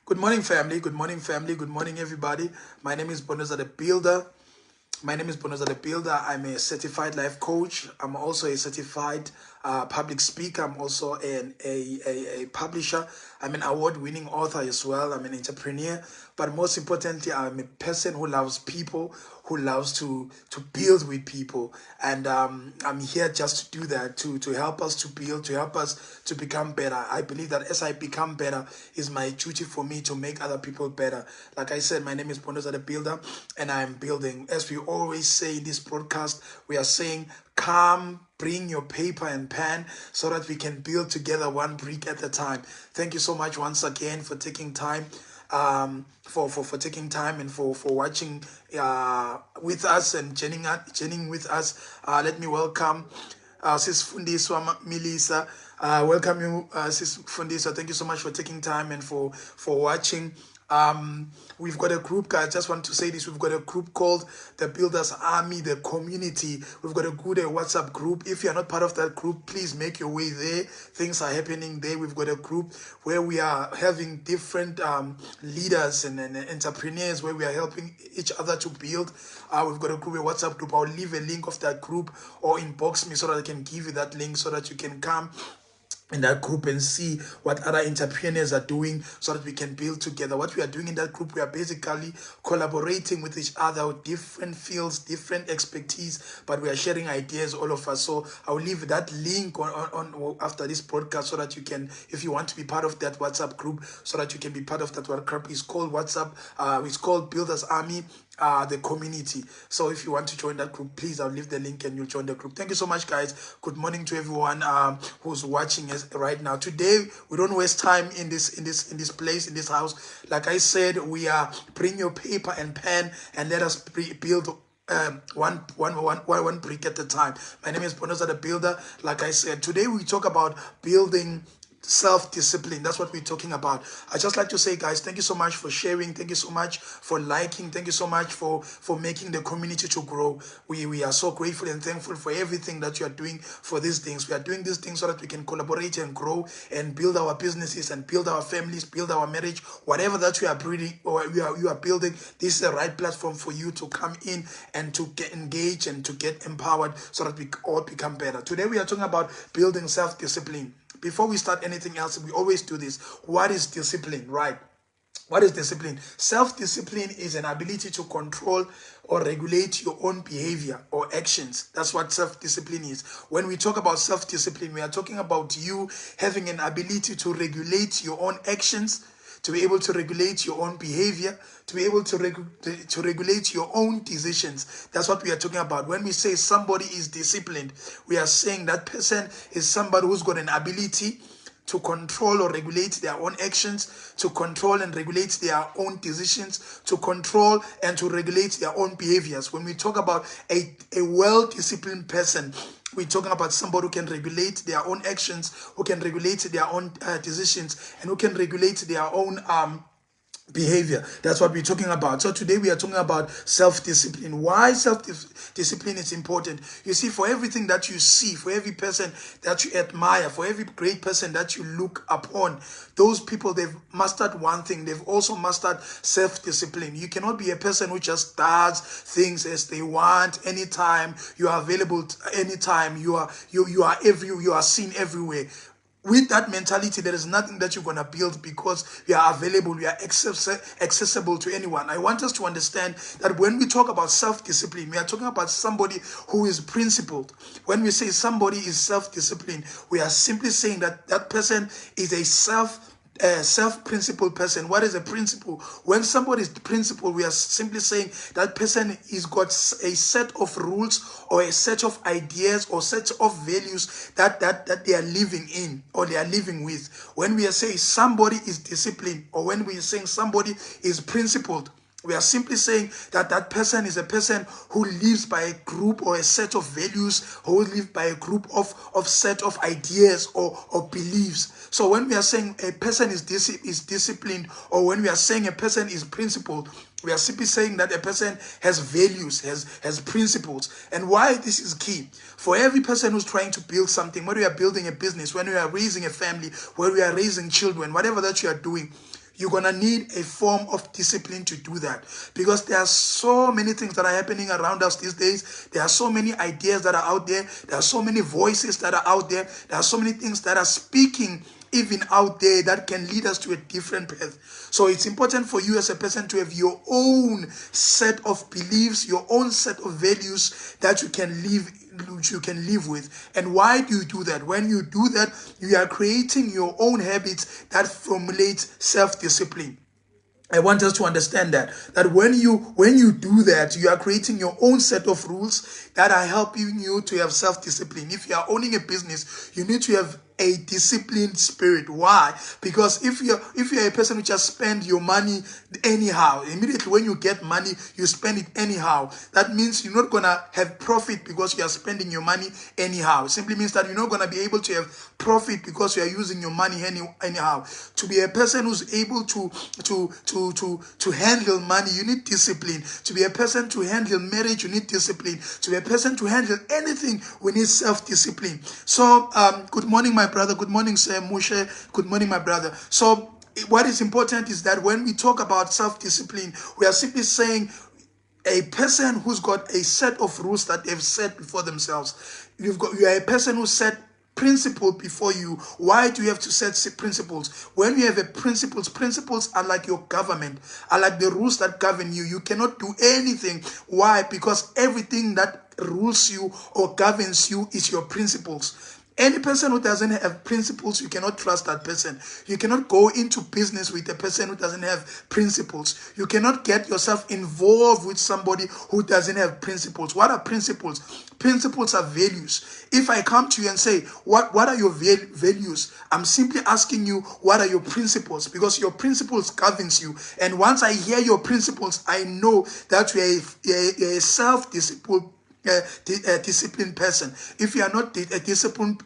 Good morning, family. Good morning, family. Good morning, everybody. My name is Bonoza the Builder. I'm a certified life coach. I'm also a certified public speaker. I'm also a publisher. I'm an award-winning author as well. I'm an entrepreneur. But most importantly, I'm a person who loves people, who loves to build with people. And I'm here just to do that, to help us to build, to help us to become better. I believe that as I become better, it's my duty for me to make other people better. Like I said, my name is Bonoza the Builder, and I'm building. As we always say in this broadcast, we are saying, come, bring your paper and pen so that we can build together one brick at a time. Thank you so much once again for taking time, for taking time and for watching with us and joining with us. Let me welcome Sis Fundiswa Melissa. Welcome you, Sis Fundiswa. Thank you so much for taking time and for watching. We've got a group, guys. Just want to say this. We've got a group called the Builders Army, the community. We've got a good WhatsApp group. If you're not part of that group, please make your way there. Things are happening there. We've got a group where we are having different leaders and entrepreneurs, where we are helping each other to build. We've got a group, a WhatsApp group. I'll leave a link of that group, or inbox me so that I can give you that link so that you can come in that group and see what other entrepreneurs are doing so that we can build together. What we are doing in that group, we are basically collaborating with each other with different fields, different expertise, but we are sharing ideas, all of us. So I'll leave that link on after this broadcast so that you can, if you want to be part of that WhatsApp group, so that you can be part of that WhatsApp group. It's called WhatsApp, it's called Builders Army, the community. So if you want to join that group, please, I'll leave the link and you'll join the group. Thank you so much, guys. Good morning to everyone who's watching us right now. Today we don't waste time in this place, in this house. Like I said, we are bring your paper and pen and let us build one brick at a time. My name is Bonoza the Builder. Like I said, today we talk about building self-discipline. That's what we're talking about. I just like to say, guys, thank you so much for sharing. Thank you so much for liking. Thank you so much for making the community to grow. We are so grateful and thankful for everything that you are doing for these things. We are doing these things so that we can collaborate and grow and build our businesses and build our families, build our marriage, whatever that we are breeding or you are building. This is the right platform for you to come in and to get engaged and to get empowered so that we all become better. Today we are talking about building self-discipline. Before we start anything else, we always do this. What is discipline, right? What is discipline? Self-discipline is an ability to control or regulate your own behavior or actions. That's what self-discipline is. When we talk about self-discipline, we are talking about you having an ability to regulate your own actions, to be able to regulate your own behavior, to be able to regulate your own decisions. That's what we are talking about. When we say somebody is disciplined, we are saying that person is somebody who's got an ability to control or regulate their own actions, to control and regulate their own decisions, to control and to regulate their own behaviors. When we talk about a well-disciplined person, we're talking about somebody who can regulate their own actions, who can regulate their own decisions, and who can regulate their own behavior. That's what we're talking about. So today we are talking about self-discipline. Why self-discipline is important? You see, for everything that you see, for every person that you admire, for every great person that you look upon, those people, they've mastered one thing. They've also mastered self-discipline. You cannot be a person who just does things as they want anytime. You are available anytime. You are seen everywhere. With that mentality, there is nothing that you're going to build because you are available, you are accessible to anyone. I want us to understand that when we talk about self-discipline, we are talking about somebody who is principled. When we say somebody is self-disciplined, we are simply saying that that person is a self-principled person. What is a principle? When somebody is principled, we are simply saying that person is got a set of rules or a set of ideas or set of values that they are living in or they are living with. When we are saying somebody is disciplined or when we are saying somebody is principled, we are simply saying that that person is a person who lives by a group or a set of values, who lives by a group of set of ideas or beliefs. So when we are saying a person is disciplined, or when we are saying a person is principled, we are simply saying that a person has values, has principles. And why this is key? For every person who's trying to build something, when we are building a business, when we are raising a family, when we are raising children, whatever that you are doing, You're going to need a form of discipline to do that, because there are so many things that are happening around us these days. There are so many ideas that are out there. There are so many voices that are out there. There are so many things that are speaking even out there that can lead us to a different path. So it's important for you as a person to have your own set of beliefs, your own set of values that you can live with. And why do you do that? When you do that, you are creating your own habits that formulate self-discipline. I want us to understand that when you do that, you are creating your own set of rules that are helping you to have self-discipline. If you are owning a business, you need to have a disciplined spirit. Why? Because if you're a person who just spend your money anyhow, immediately when you get money, you spend it anyhow. That means you're not gonna have profit because you are spending your money anyhow. It simply means that you're not gonna be able to have profit because you are using your money anyhow. To be a person who's able to handle money, you need discipline. To be a person to handle marriage, you need discipline. To be a person to handle anything, we need self-discipline. So good morning, my brother. Good morning, Sir Mushe. Good morning, my brother. So what is important is that when we talk about self-discipline, we are simply saying a person who's got a set of rules that they've set before themselves. You are a person who set principle before you. Why do you have to set principles? When you have a principles are like your government, are like the rules that govern you. You cannot do anything. Why? Because everything that rules you or governs you is your principles. Any person who doesn't have principles, you cannot trust that person. You cannot go into business with a person who doesn't have principles. You cannot get yourself involved with somebody who doesn't have principles. What are principles? Principles are values. If I come to you and say, what are your values? I'm simply asking you, what are your principles? Because your principles governs you. And once I hear your principles, I know that you're a self-disciplined person. If you are not a disciplined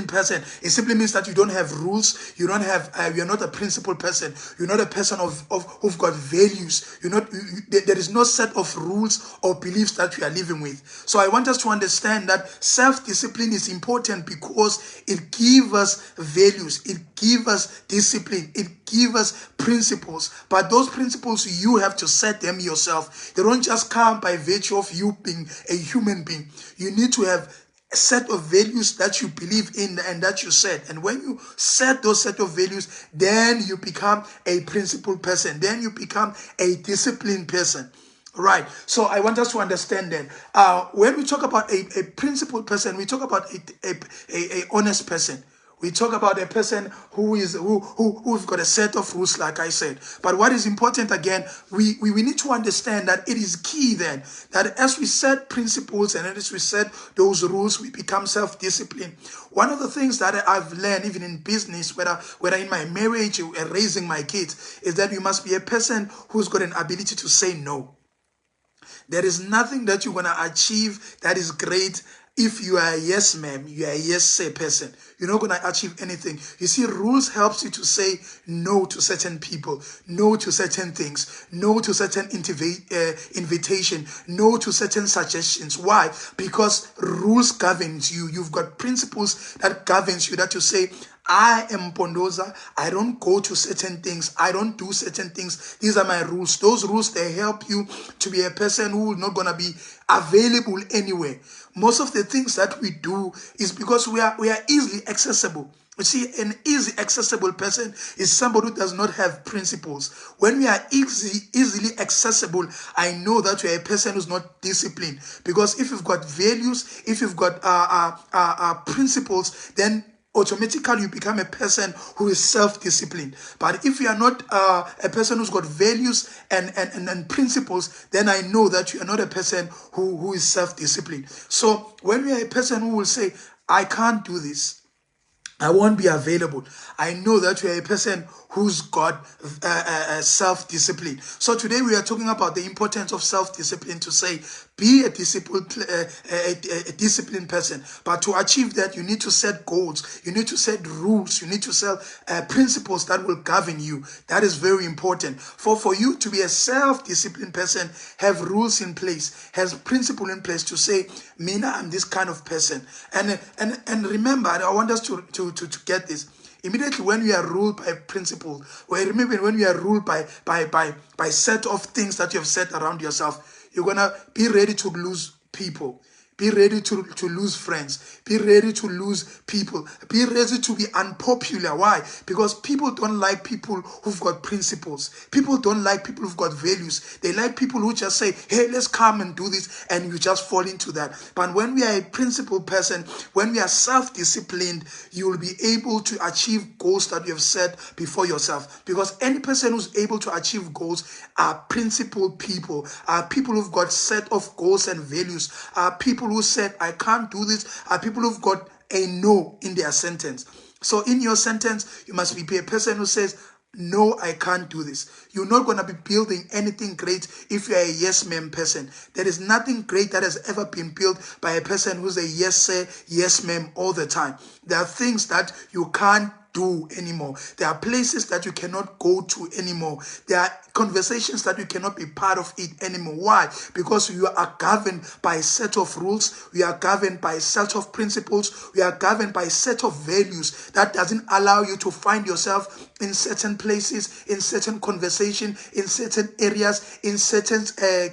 person, it simply means that you don't have rules. You don't have. You're not a principled person. You're not a person of who've got values. There is no set of rules or beliefs that you are living with. So I want us to understand that self-discipline is important because it gives us values. It gives us discipline. It gives us principles. But those principles, you have to set them yourself. They don't just come by virtue of you being a human being. You need to have a set of values that you believe in and that you set. And when you set those set of values, then you become a principled person. Then you become a disciplined person. Right. So I want us to understand that when we talk about a principled person, we talk about a honest person. We talk about a person who's got a set of rules, like I said. But what is important again, we need to understand that it is key then that as we set principles and as we set those rules, we become self-disciplined. One of the things that I've learned, even in business, whether in my marriage or raising my kids, is that you must be a person who's got an ability to say no. There is nothing that you're going to achieve that is great if you are a yes ma'am, you are a yes sir person. You're not going to achieve anything. You see, rules helps you to say no to certain people, no to certain things, no to certain invitation, no to certain suggestions. Why? Because rules governs you. You've got principles that governs you, that you say, I am Pondoza. I don't go to certain things. I don't do certain things. These are my rules. Those rules, they help you to be a person who is not going to be available anywhere. Most of the things that we do is because we are easily accessible. You see, an easy accessible person is somebody who does not have principles. When we are easily accessible, I know that you are a person who's not disciplined. Because if you've got values, if you've got principles, then automatically you become a person who is self-disciplined. But if you are not a person who's got values and principles, then I know that you are not a person who is self-disciplined. So when we are a person who will say, I can't do this, I won't be available, I know that you are a person who's got self-discipline. So today we are talking about the importance of self-discipline, to say, be a disciplined person. But to achieve that, you need to set goals, you need to set rules, you need to set principles that will govern you. That is very important. For you to be a self-disciplined person, have rules in place, has principle in place to say, Mina, I'm this kind of person. And remember, I want us to get this. Immediately when you are ruled by principle, or remember when you are ruled by set of things that you have set around yourself, you're gonna be ready to lose people. Be ready to lose friends. Be ready to lose people. Be ready to be unpopular. Why? Because people don't like people who've got principles. People don't like people who've got values. They like people who just say, hey, let's come and do this, and you just fall into that. But when we are a principled person, when we are self-disciplined, you will be able to achieve goals that you have set before yourself. Because any person who's able to achieve goals are principled people, are people who've got set of goals and values, are people who said, I can't do this, are people who've got a no in their sentence. So in your sentence, you must be a person who says, no, I can't do this. You're not going to be building anything great if you're a yes ma'am person. There is nothing great that has ever been built by a person who's a yes sir, yes ma'am all the time. There are things that you can't do anymore. There are places that you cannot go to anymore. There are conversations that you cannot be part of it anymore. Why? Because you are governed by a set of rules. We are governed by a set of principles. We are governed by a set of values that doesn't allow you to find yourself in certain places, in certain conversation, in certain areas, in certain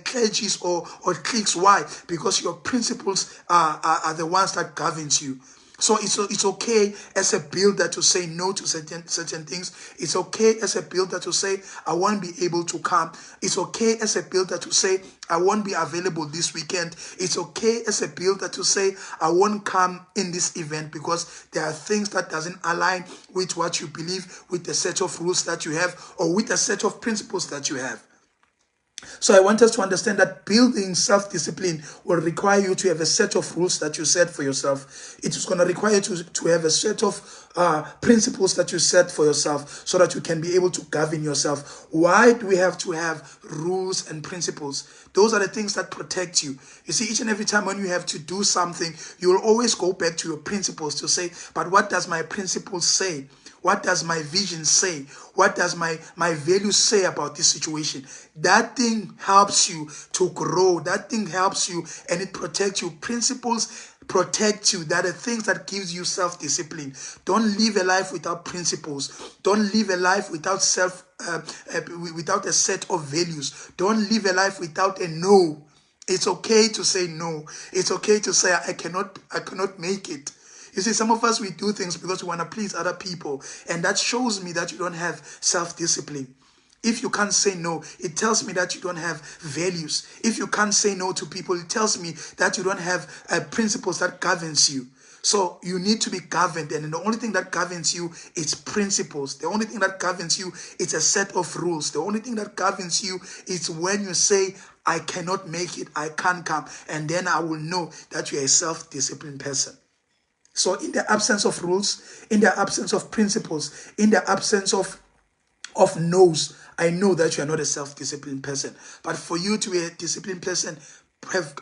clergies or cliques. Why? Because your principles are the ones that governs you. So it's okay as a builder to say no to certain things. It's okay as a builder to say, I won't be able to come. It's okay as a builder to say, I won't be available this weekend. It's okay as a builder to say, I won't come in this event because there are things that doesn't align with what you believe, with the set of rules that you have, or with the set of principles that you have. So I want us to understand that building self-discipline will require you to have a set of rules that you set for yourself. It is going to require you to have a set of principles that you set for yourself so that you can be able to govern yourself. Why do we have to have rules and principles? Those are the things that protect you. You see, each and every time when you have to do something, you will always go back to your principles to say, but what does my principles say? What does my vision say? What does my values say about this situation? That thing helps you to grow. That thing helps you and it protects you. Principles protect you. That are the things that gives you self-discipline. Don't live a life without principles. Don't live a life without without a set of values. Don't live a life without a no. It's okay to say no. It's okay to say I cannot make it. You see, some of us, we do things because we want to please other people. And that shows me that you don't have self-discipline. If you can't say no, it tells me that you don't have values. If you can't say no to people, it tells me that you don't have principles that governs you. So you need to be governed. And the only thing that governs you is principles. The only thing that governs you is a set of rules. The only thing that governs you is when you say, I cannot make it, I can't come. And then I will know that you're a self-disciplined person. So in the absence of rules, in the absence of principles, in the absence of no's, I know that you are not a self-disciplined person. But for you to be a disciplined person, have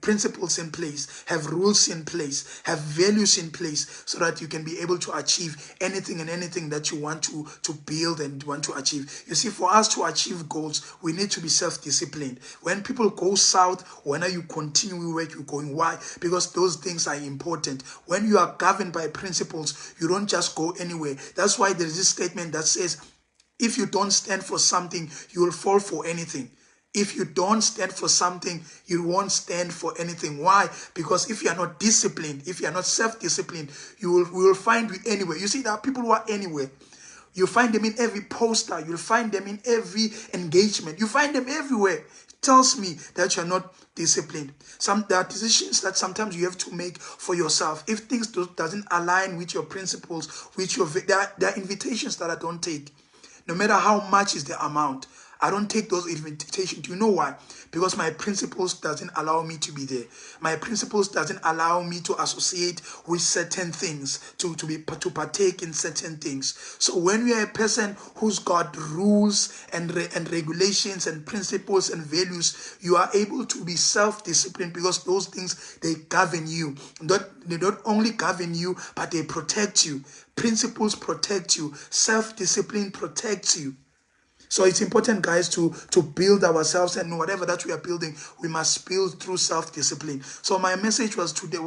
principles in place, have rules in place, have values in place, so that you can be able to achieve anything and anything that you want to build and want to achieve. You see, for us to achieve goals, we need to be self-disciplined. When people go south, when you continue where you're going, why? Because those things are important. When you are governed by principles, you don't just go anywhere. That's why there is this statement that says, if you don't stand for something, you will fall for anything. If you don't stand for something, you won't stand for anything. Why? Because if you are not disciplined, if you are not self-disciplined, we will find you anywhere. You see, there are people who are anywhere. You find them in every poster. You'll find them in every engagement. You find them everywhere. It tells me that you're not disciplined. There are decisions that sometimes you have to make for yourself. If things doesn't align with your principles, there are invitations that I don't take. No matter how much is the amount, I don't take those invitations. Do you know why? Because my principles doesn't allow me to be there. My principles doesn't allow me to associate with certain things, to partake in certain things. So when you are a person who's got rules and regulations and principles and values, you are able to be self-disciplined because those things, they govern you. They don't only govern you, but they protect you. Principles protect you. Self-discipline protects you. So it's important, guys, to build ourselves, and whatever that we are building, we must build through self-discipline. So my message was today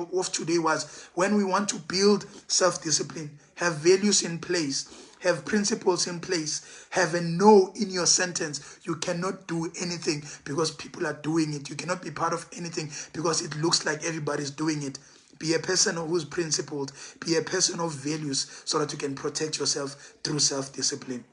was, when we want to build self-discipline, have values in place, have principles in place, have a no in your sentence. You cannot do anything because people are doing it. You cannot be part of anything because it looks like everybody's doing it. Be a person who's principled. Be a person of values so that you can protect yourself through self-discipline.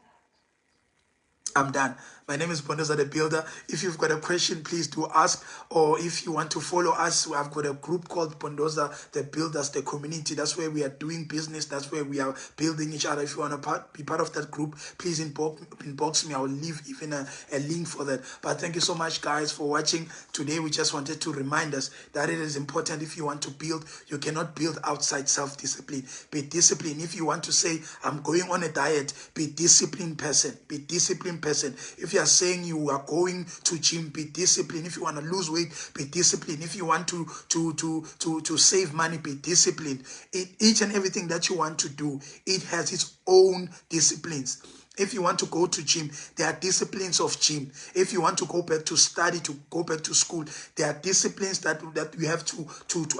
I'm done. My name is Pondoza the Builder. If you've got a question, please do ask. Or if you want to follow us, I've got a group called Pondoza the Builders, the community. That's where we are doing business. That's where we are building each other. If you want to be part of that group, please inbox me. I will leave even a link for that. But thank you so much, guys, for watching. Today, we just wanted to remind us that it is important. If you want to build, you cannot build outside self-discipline. Be disciplined. If you want to say, I'm going on a diet, be disciplined person. Be disciplined person. If you are saying you are going to gym, be disciplined. If you want to lose weight, be disciplined. If you want to save money, be disciplined. Each and everything that you want to do, it has its own disciplines. If you want to go to gym, there are disciplines of gym. If you want to go back to study, to go back to school, there are disciplines that you have to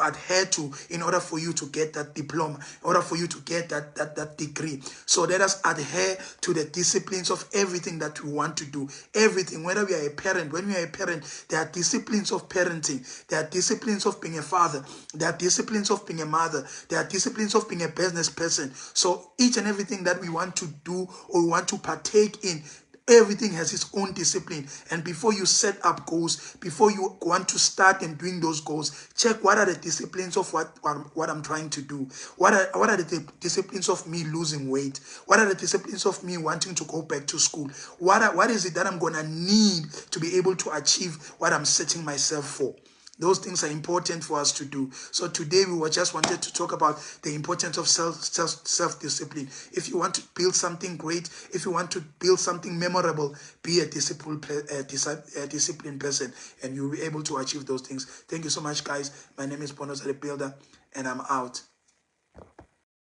adhere to in order for you to get that diploma, in order for you to get that degree. So let us adhere to the disciplines of everything that we want to do. Everything, whether we are a parent, when we are a parent, there are disciplines of parenting. There are disciplines of being a father. There are disciplines of being a mother. There are disciplines of being a business person. So each and everything that we want to do or we want to partake in, everything has its own discipline. And before you set up goals, before you want to start and doing those goals, check what are the disciplines of what I'm trying to do. What are the disciplines of me losing weight? What are the disciplines of me wanting to go back to school? What is it that I'm gonna need to be able to achieve what I'm setting myself for? Those things are important for us to do. So today we just wanted to talk about the importance of self-discipline. If you want to build something great, if you want to build something memorable, be a disciplined person, and you'll be able to achieve those things. Thank you so much, guys. My name is Pondoza the Builder, and I'm out.